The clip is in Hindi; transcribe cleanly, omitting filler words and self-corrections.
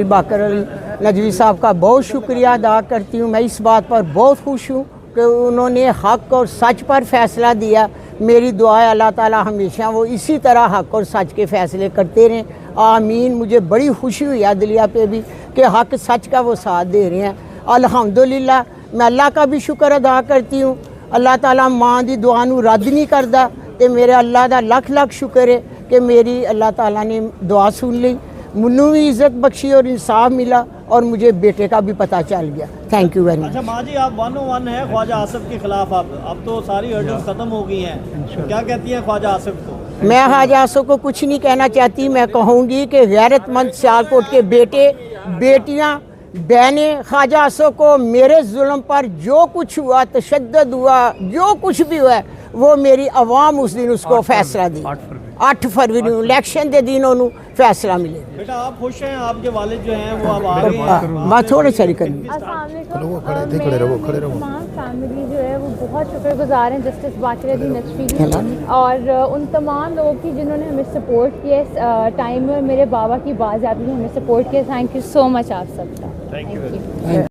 बाकर अली नजवी साहब का बहुत शुक्रिया अदा करती हूँ। मैं इस बात पर बहुत खुश हूँ कि उन्होंने हक़ और सच पर फ़ैसला दिया। मेरी दुआ है अल्लाह ताला हमेशा वो इसी तरह हक़ और सच के फ़ैसले करते रहें, आमीन। मुझे बड़ी खुशी हुई अदलिया पे भी कि हक़ सच का वो साथ दे रहे हैं। अल्हम्दुलिल्लाह मैं अल्लाह का भी शुक्र अदा करती हूँ। अल्लाह ताला मां दी दुआ नूं रद्द नहीं करदा ते मेरे अल्लाह दा लख लख शुक्र है कि मेरी अल्लाह ताला ने दुआ सुन ली, मुन्नू भी इज़्ज़त बख्शी और इंसाफ मिला और मुझे बेटे का भी पता चल गया। Thank you very much. अच्छा माँ जी, आप 101 है ख्वाजा आसिफ के खिलाफ, अब तो सारी हर्डल्स खत्म हो गई हैं, क्या कहती हैं ख्वाजा आसिफ को? मैं ख्वाजा आसिफ को कुछ नहीं कहना चाहती। मैं कहूँगी कि गैरतमंद सियालकोट के बेटे बेटियाँ बहनें ख्वाजा आसिफ को मेरे जुल्म पर जो कुछ हुआ, तशद्दुद हुआ, जो कुछ भी हुआ, वो मेरी आवाम उस दिन उसको फैसला दी। 8 फरवरी इलेक्शन के दिन उन्होंने फैसला मिले। बेटा आप खुश हैं, आपके वालिद जो हैं वो अब आ गए हैं? मैं थोड़े चली करूँगी। तमाम फैमिली जो है वो बहुत शुक्रगुजार हैं जस्टिस बाकर अली नजवी की और उन तमाम लोगों की जिन्होंने हमें सपोर्ट किया इस टाइम में। मेरे बाबा की बात आती है, हमें सपोर्ट किया। थैंक यू सो मच आप सबका। Thank you.